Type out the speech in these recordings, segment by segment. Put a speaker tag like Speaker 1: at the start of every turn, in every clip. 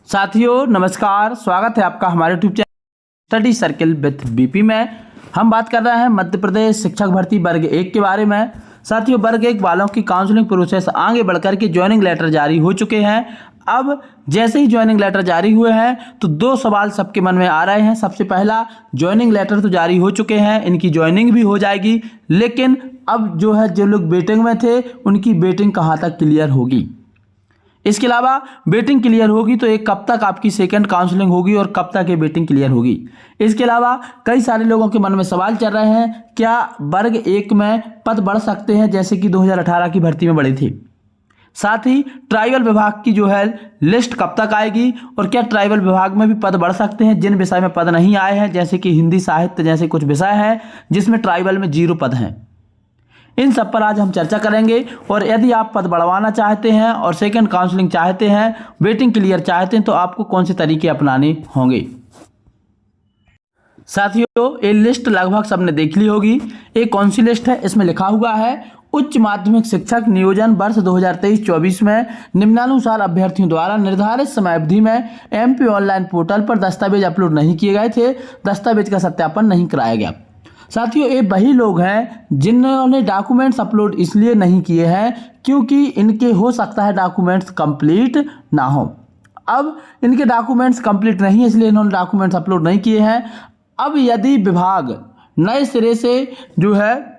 Speaker 1: साथियों नमस्कार, स्वागत है आपका हमारे YouTube channel study circle with BP में। हम बात कर रहे हैं मध्य प्रदेश शिक्षक भर्ती वर्ग 1 के बारे में। साथियों, वर्ग 1 वालों की काउंसलिंग प्रोसेस आगे बढ़कर के ज्वाइनिंग लेटर जारी हो चुके हैं। अब जैसे ही ज्वाइनिंग लेटर जारी हुए हैं तो दो सवाल सबके मन में आ रहे हैं। सबसे पहला, ज्वाइनिंग लेटर तो जारी हो चुके हैं, इनकी ज्वाइनिंग भी हो जाएगी, लेकिन अब जो है जो लोग वेटिंग में थे उनकी वेटिंग कहाँ तक क्लियर होगी। इसके अलावा वेटिंग क्लियर होगी तो एक कब तक आपकी सेकंड काउंसलिंग होगी और कब तक ये वेटिंग क्लियर होगी। इसके अलावा कई सारे लोगों के मन में सवाल चल रहे हैं, क्या वर्ग 1 में पद बढ़ सकते हैं जैसे कि 2018 की भर्ती में बढ़े थे। साथ ही ट्राइबल विभाग की जो है लिस्ट कब तक आएगी और क्या ट्राइबल विभाग में भी पद बढ़ सकते हैं जिन विषय में पद नहीं आए हैं, जैसे कि हिंदी साहित्य जैसे कुछ विषय हैं जिसमें ट्राइबल में 0 पद हैं। इन सब पर आज हम चर्चा करेंगे। और यदि आप पद बढ़वाना चाहते हैं और सेकंड काउंसलिंग चाहते हैं, वेटिंग क्लियर चाहते हैं, तो आपको कौन से तरीके अपनाने होंगे। साथियों, ये लिस्ट लगभग सबने देख ली होगी। ये कौन सी लिस्ट है, इसमें लिखा हुआ है उच्च माध्यमिक शिक्षक नियोजन वर्ष 2023-24 में निम्नानुसार अभ्यर्थियों द्वारा निर्धारित समय अवधि में एमपी ऑनलाइन पोर्टल पर दस्तावेज अपलोड नहीं किए गए थे, दस्तावेज का सत्यापन नहीं कराया गया। साथियों, ये वही लोग हैं जिन्होंने डॉक्यूमेंट्स अपलोड इसलिए नहीं किए हैं क्योंकि इनके हो सकता है डॉक्यूमेंट्स कंप्लीट ना हो। अब इनके डॉक्यूमेंट्स कंप्लीट नहीं है इसलिए इन्होंने डॉक्यूमेंट्स अपलोड नहीं किए हैं। अब यदि विभाग नए सिरे से जो है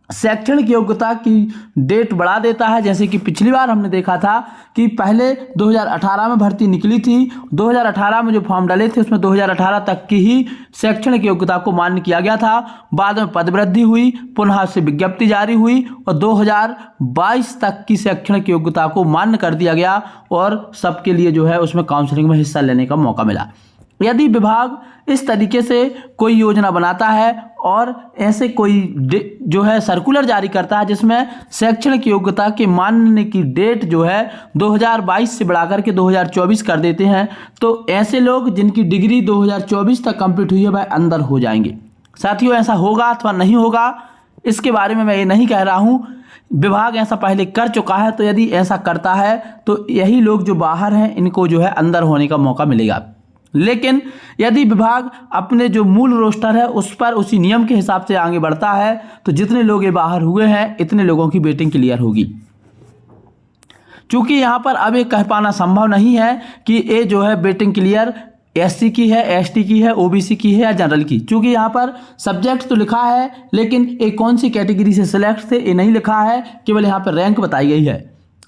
Speaker 1: शैक्षणिक योग्यता की डेट बढ़ा देता है, जैसे कि पिछली बार हमने देखा था कि पहले 2018 में भर्ती निकली थी, 2018 में जो फॉर्म डाले थे उसमें 2018 तक की ही शैक्षणिक योग्यता को मान्य किया गया था। बाद में पदवृद्धि हुई, पुनः से विज्ञप्ति जारी हुई और 2022 तक की शैक्षणिक योग्यता को मान्य कर दिया गया और सबके लिए जो है उसमें काउंसलिंग में हिस्सा लेने का मौका मिला। यदि विभाग इस तरीके से कोई योजना बनाता है और ऐसे कोई जो है सर्कुलर जारी करता है जिसमें शैक्षणिक योग्यता के मानने की डेट जो है 2022 से बढ़ाकर के 2024 कर देते हैं, तो ऐसे लोग जिनकी डिग्री 2024 तक कंप्लीट हुई है वह अंदर हो जाएंगे। साथियों, ऐसा होगा अथवा नहीं होगा इसके बारे में मैं ये नहीं कह रहा हूँ, विभाग ऐसा पहले कर चुका है। तो यदि ऐसा करता है तो यही लोग जो बाहर हैं इनको जो है अंदर होने का मौका मिलेगा। लेकिन यदि विभाग अपने जो मूल रोस्टर है उस पर उसी नियम के हिसाब से आगे बढ़ता है तो जितने लोग ये बाहर हुए हैं इतने लोगों की वेटिंग क्लियर होगी। चूंकि यहाँ पर अब ये कह पाना संभव नहीं है कि ये जो है वेटिंग क्लियर एससी की है, एसटी की है, ओबीसी की है या जनरल की। चूंकि यहाँ पर सब्जेक्ट तो लिखा है लेकिन ये कौन सी कैटेगरी से सिलेक्ट थे ये नहीं लिखा है, केवल यहाँ पर रैंक बताई गई है।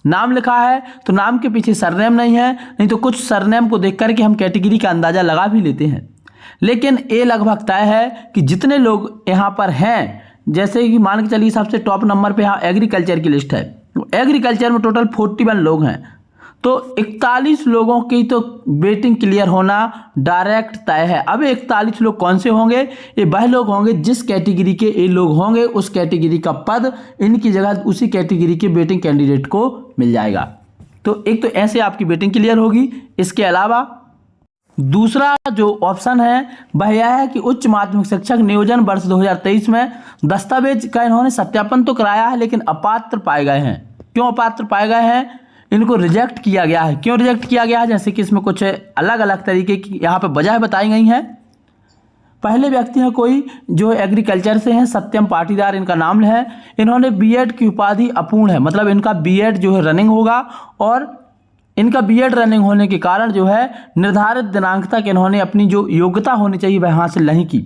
Speaker 1: नाम लिखा है तो नाम के पीछे सरनेम नहीं है, नहीं तो कुछ सरनेम को देख करके हम कैटेगरी का अंदाजा लगा भी लेते हैं। लेकिन ये लगभग तय है कि जितने लोग यहाँ पर हैं, जैसे कि मान के चलिए सबसे टॉप नंबर पे यहाँ एग्रीकल्चर की लिस्ट है, एग्रीकल्चर में टोटल 41 लोग हैं, तो 41 लोगों की तो वेटिंग क्लियर होना डायरेक्ट तय है। अब 41 लोग कौन से होंगे, ये वह लोग होंगे जिस कैटेगरी के ये लोग होंगे उस कैटेगरी का पद इनकी जगह उसी कैटेगरी के वेटिंग कैंडिडेट को मिल जाएगा। तो एक तो ऐसे आपकी वेटिंग क्लियर होगी। इसके अलावा दूसरा जो ऑप्शन है वह यह है कि उच्च माध्यमिक शिक्षक नियोजन वर्ष 2023 में दस्तावेज का इन्होंने सत्यापन तो कराया है लेकिन अपात्र पाए गए हैं। क्यों अपात्र पाए गए हैं, इनको रिजेक्ट किया गया है। क्यों रिजेक्ट किया गया है, जैसे कि इसमें कुछ अलग अलग तरीके की यहाँ पे वजह बताई गई हैं। पहले व्यक्ति हैं कोई जो एग्रीकल्चर से हैं, सत्यम पाटीदार इनका नाम है। इन्होंने बीएड की उपाधि अपूर्ण है, मतलब इनका बीएड जो है रनिंग होगा और इनका बीएड रनिंग होने के कारण जो है निर्धारित दिनांक तक इन्होंने अपनी जो योग्यता होनी चाहिए वह हासिल नहीं की,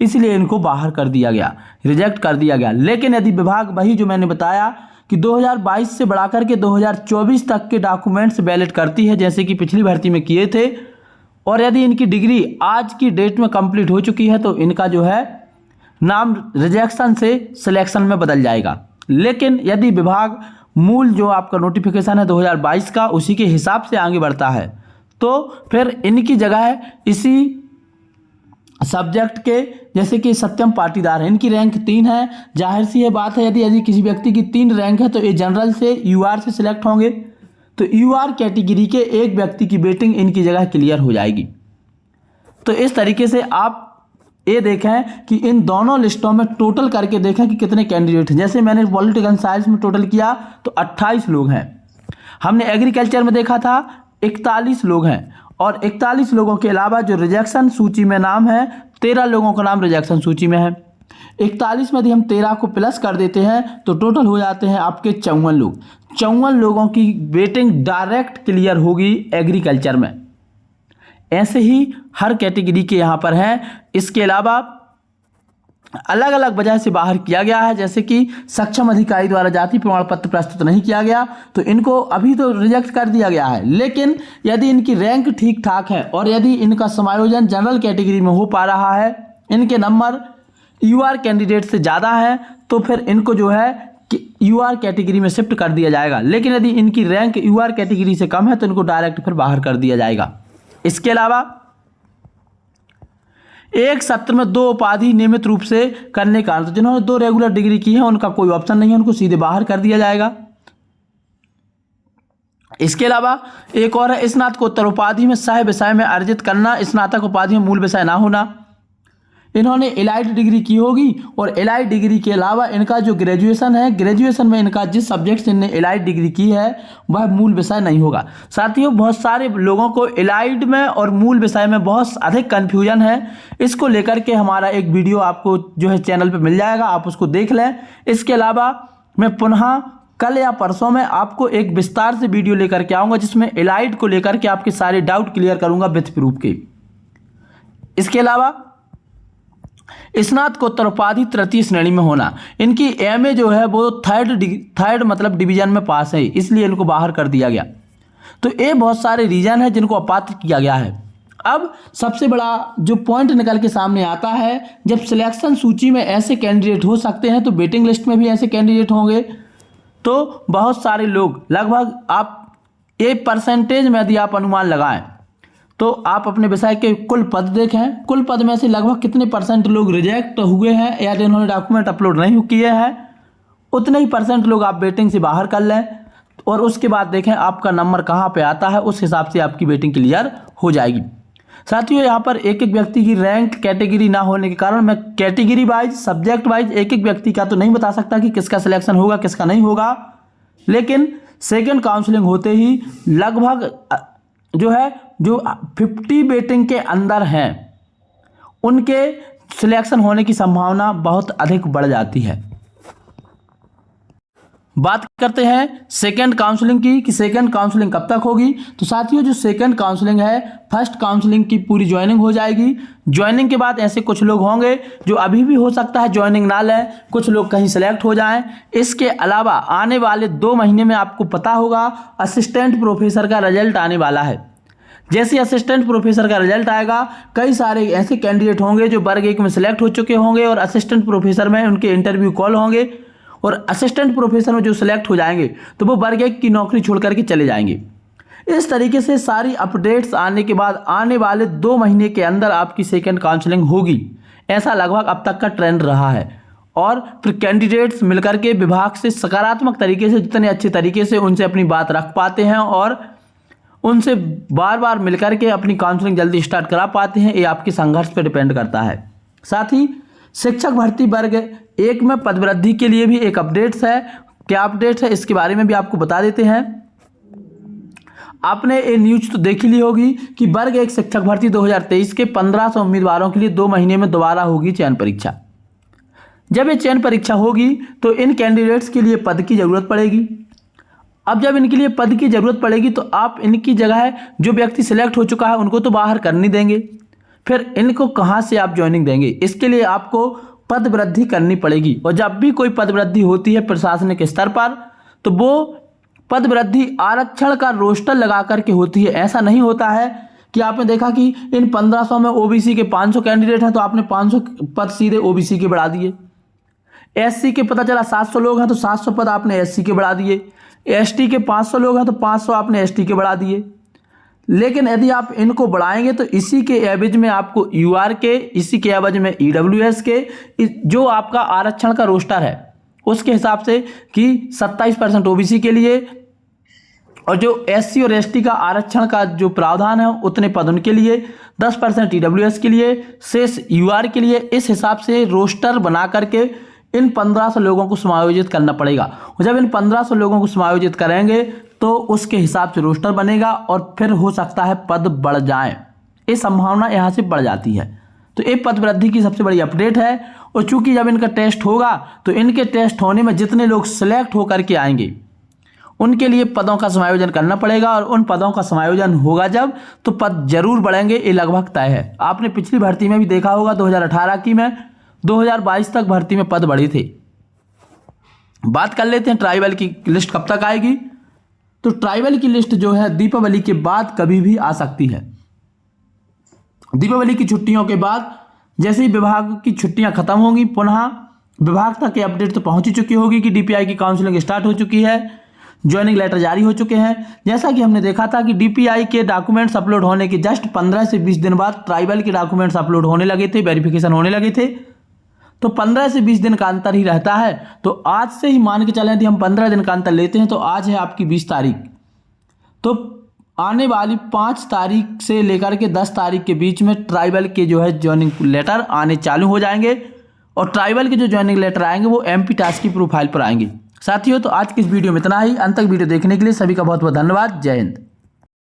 Speaker 1: इसलिए इनको बाहर कर दिया गया, रिजेक्ट कर दिया गया। लेकिन यदि विभाग वही जो मैंने बताया कि 2022 से बढ़ाकर के 2024 तक के डॉक्यूमेंट्स वैलिड करती है जैसे कि पिछली भर्ती में किए थे, और यदि इनकी डिग्री आज की डेट में कंप्लीट हो चुकी है तो इनका जो है नाम रिजेक्शन से सिलेक्शन में बदल जाएगा। लेकिन यदि विभाग मूल जो आपका नोटिफिकेशन है 2022 का उसी के हिसाब से आगे बढ़ता है तो फिर इनकी जगह इसी सब्जेक्ट के जैसे कि सत्यम पाटीदार है, इनकी रैंक 3 है। जाहिर सी है बात है यदि किसी व्यक्ति की 3 रैंक है तो ये जनरल से यूआर से सिलेक्ट होंगे, तो यूआर कैटेगरी के एक व्यक्ति की वेटिंग इनकी जगह क्लियर हो जाएगी। तो इस तरीके से आप ये देखें कि इन दोनों लिस्टों में टोटल करके देखें कि कितने कैंडिडेट हैं। जैसे मैंने पॉलिटिकल साइंस में टोटल किया तो 28 लोग हैं। हमने एग्रीकल्चर में देखा था 41 लोग हैं और 41 लोगों के अलावा जो रिजेक्शन सूची में नाम है 13 लोगों का नाम रिजेक्शन सूची में है। 41 में यदि हम 13 को प्लस कर देते हैं तो टोटल हो जाते हैं आपके 54 लोग। 54 लोगों की वेटिंग डायरेक्ट क्लियर होगी एग्रीकल्चर में। ऐसे ही हर कैटेगरी के यहाँ पर हैं। इसके अलावा अलग अलग वजह से बाहर किया गया है, जैसे कि सक्षम अधिकारी द्वारा जाति प्रमाण पत्र प्रस्तुत नहीं किया गया तो इनको अभी तो रिजेक्ट कर दिया गया है। लेकिन यदि इनकी रैंक ठीक ठाक है और यदि इनका समायोजन जनरल कैटेगरी में हो पा रहा है, इनके नंबर यूआर कैंडिडेट से ज़्यादा है, तो फिर इनको जो है कि यूआर कैटेगरी में शिफ्ट कर दिया जाएगा। लेकिन यदि इनकी रैंक यूआर कैटेगरी से कम है तो इनको डायरेक्ट फिर बाहर कर दिया जाएगा। इसके अलावा एक सत्र में 2 उपाधि नियमित रूप से करने का, तो जिन्होंने 2 रेगुलर डिग्री की है उनका कोई ऑप्शन नहीं है, उनको सीधे बाहर कर दिया जाएगा। इसके अलावा एक और है स्नातकोत्तर उपाधि में सह विषय में अर्जित करना, स्नातक उपाधि में मूल विषय ना होना। इन्होंने एलाइड डिग्री की होगी और एलाइड डिग्री के अलावा इनका जो ग्रेजुएशन है, ग्रेजुएशन में इनका जिस सब्जेक्ट से इनने एलाइड डिग्री की है वह मूल विषय नहीं होगा। साथियों, बहुत सारे लोगों को एलाइड में और मूल विषय में बहुत अधिक कन्फ्यूजन है। इसको लेकर के हमारा एक वीडियो आपको जो है चैनल पर मिल जाएगा, आप उसको देख लें। इसके अलावा मैं पुनः कल या परसों में आपको एक विस्तार से वीडियो लेकर के आऊँगा जिसमें एलाइड को लेकर के आपके सारे डाउट क्लियर करूँगा विथ प्रूफ के। इसके अलावा स्नातकोत्तर उपाधि तृतीय श्रेणी में होना, इनकी एमए जो है वो थर्ड मतलब डिवीजन में पास है, इसलिए इनको बाहर कर दिया गया। तो ये बहुत सारे रीजन है जिनको अपात्र किया गया है। अब सबसे बड़ा जो पॉइंट निकल के सामने आता है, जब सिलेक्शन सूची में ऐसे कैंडिडेट हो सकते हैं तो वेटिंग लिस्ट में भी ऐसे कैंडिडेट होंगे। तो बहुत सारे लोग, लगभग आप 1% में यदि आप अनुमान लगाएं तो आप अपने विषय के कुल पद देखें, कुल पद में से लगभग कितने % लोग रिजेक्ट हुए हैं या जिन्होंने डॉक्यूमेंट अपलोड नहीं किए हैं, उतने ही % लोग आप वेटिंग से बाहर कर लें और उसके बाद देखें आपका नंबर कहाँ पे आता है, उस हिसाब से आपकी वेटिंग क्लियर हो जाएगी। साथियों, यहाँ पर एक एक व्यक्ति की रैंक कैटेगरी ना होने के कारण मैं कैटेगरी वाइज, सब्जेक्ट वाइज एक एक व्यक्ति का तो नहीं बता सकता कि किसका सिलेक्शन होगा किसका नहीं होगा। लेकिन सेकेंड काउंसलिंग होते ही लगभग जो 50 वेटिंग के अंदर हैं उनके सिलेक्शन होने की संभावना बहुत अधिक बढ़ जाती है। बात करते हैं सेकंड काउंसलिंग की कि सेकंड काउंसलिंग कब तक होगी। तो साथियों, जो सेकंड काउंसलिंग है, फर्स्ट काउंसलिंग की पूरी ज्वाइनिंग हो जाएगी। ज्वाइनिंग के बाद ऐसे कुछ लोग होंगे जो अभी भी हो सकता है ज्वाइनिंग ना लें, कुछ लोग कहीं सेलेक्ट हो जाएं। इसके अलावा आने वाले 2 महीने में आपको पता होगा असिस्टेंट प्रोफेसर का रिजल्ट आने वाला है। जैसे असिस्टेंट प्रोफेसर का रिजल्ट आएगा, कई सारे ऐसे कैंडिडेट होंगे जो वर्ग 1 में सिलेक्ट हो चुके होंगे और असिस्टेंट प्रोफेसर में उनके इंटरव्यू कॉल होंगे और असिस्टेंट प्रोफेसर में जो सिलेक्ट हो जाएंगे तो वो वर्ग 1 की नौकरी छोड़ करके चले जाएंगे। इस तरीके से सारी अपडेट्स आने के बाद आने वाले 2 महीने के अंदर आपकी सेकंड काउंसलिंग होगी। ऐसा लगभग अब तक का ट्रेंड रहा है और फिर कैंडिडेट्स मिलकर के विभाग से सकारात्मक तरीके से, जितने अच्छे तरीके से उनसे अपनी बात रख पाते हैं और उनसे बार बार मिलकर के अपनी काउंसलिंग जल्दी स्टार्ट करा पाते हैं, ये आपके संघर्ष पर डिपेंड करता है। साथ ही शिक्षक भर्ती वर्ग 1 में पदवृद्धि के लिए भी एक अपडेट्स है। क्या अपडेट्स है इसके बारे में भी आपको बता देते हैं। आपने ये न्यूज तो देख ली होगी कि वर्ग 1 शिक्षक भर्ती 2023 के 1500 उम्मीदवारों के लिए 2 महीने में दोबारा होगी चयन परीक्षा। जब ये चयन परीक्षा होगी तो इन कैंडिडेट्स के लिए पद की जरूरत पड़ेगी। अब जब इनके लिए पद की जरूरत पड़ेगी तो आप इनकी जगह जो व्यक्ति सिलेक्ट हो चुका है उनको तो बाहर कर नहीं देंगे, फिर इनको कहाँ से आप ज्वाइनिंग देंगे। इसके लिए आपको पद वृद्धि करनी पड़ेगी और जब भी कोई पद वृद्धि होती है प्रशासनिक स्तर पर तो वो पद वृद्धि आरक्षण का रोस्टर लगा करके होती है। ऐसा नहीं होता है कि आपने देखा कि इन 1500 में ओबीसी के 500 कैंडिडेट हैं तो आपने 500 पद सीधे ओबीसी के बढ़ा दिए। एससी के पता चला 700 लोग हैं तो 700 पद आपने एससी के बढ़ा दिए। एसटी के 500 लोग हैं तो 500 आपने एसटी के बढ़ा दिए। लेकिन यदि आप इनको बढ़ाएंगे तो इसी के एवज में आपको यूआर के, इसी के एवज में ईडब्ल्यूएस के, जो आपका आरक्षण का रोस्टर है उसके हिसाब से कि 27% ओबीसी के लिए और जो एससी और एसटी का आरक्षण का जो प्रावधान है उतने पद उनके लिए, 10% ईडब्ल्यूएस के लिए, शेष यूआर के लिए। इस हिसाब से रोस्टर बना करके इन 1500 लोगों को समायोजित करना पड़ेगा। और जब इन 1500 लोगों को समायोजित करेंगे तो उसके हिसाब से रोस्टर बनेगा और फिर हो सकता है पद बढ़ जाएं। ये संभावना यहाँ से बढ़ जाती है। तो ये पद वृद्धि की सबसे बड़ी अपडेट है। और चूंकि जब इनका टेस्ट होगा तो इनके टेस्ट होने में जितने लोग सिलेक्ट होकर के आएंगे उनके लिए पदों का समायोजन करना पड़ेगा, और उन पदों का समायोजन होगा जब तो पद जरूर बढ़ेंगे, ये लगभग तय है। आपने पिछली भर्ती में भी देखा होगा 2018 की में 2022 तक भर्ती में पद बढ़े थे। बात कर लेते हैं ट्राइबल की लिस्ट कब तक आएगी। तो ट्राइबल की लिस्ट जो है दीपावली के बाद कभी भी आ सकती है। दीपावली की छुट्टियों के बाद जैसे ही विभाग की छुट्टियां खत्म होंगी, पुनः विभाग तक ये अपडेट तो पहुंच ही चुकी होगी कि डीपीआई की काउंसलिंग स्टार्ट हो चुकी है, ज्वाइनिंग लेटर जारी हो चुके हैं। जैसा कि हमने देखा था कि डीपीआई के डॉक्यूमेंट्स अपलोड होने के जस्ट 15 से 20 दिन बाद ट्राइबल के डॉक्यूमेंट्स अपलोड होने लगे थे, वेरिफिकेशन होने लगे थे। तो 15 से 20 दिन का अंतर ही रहता है। तो आज से ही मान के चलें कि हम 15 दिन का अंतर लेते हैं, तो आज है आपकी 20 तारीख। तो आने वाली 5 तारीख से लेकर के 10 तारीख के बीच में ट्राइबल के जो है ज्वाइनिंग लेटर आने चालू हो जाएंगे, और ट्राइबल के जो ज्वाइनिंग लेटर आएंगे वो एमपी टास्क की प्रोफाइल पर आएंगे। साथियों, तो आज की इस वीडियो में इतना ही। अंत तक वीडियो देखने के लिए सभी का बहुत बहुत धन्यवाद। जय हिंद।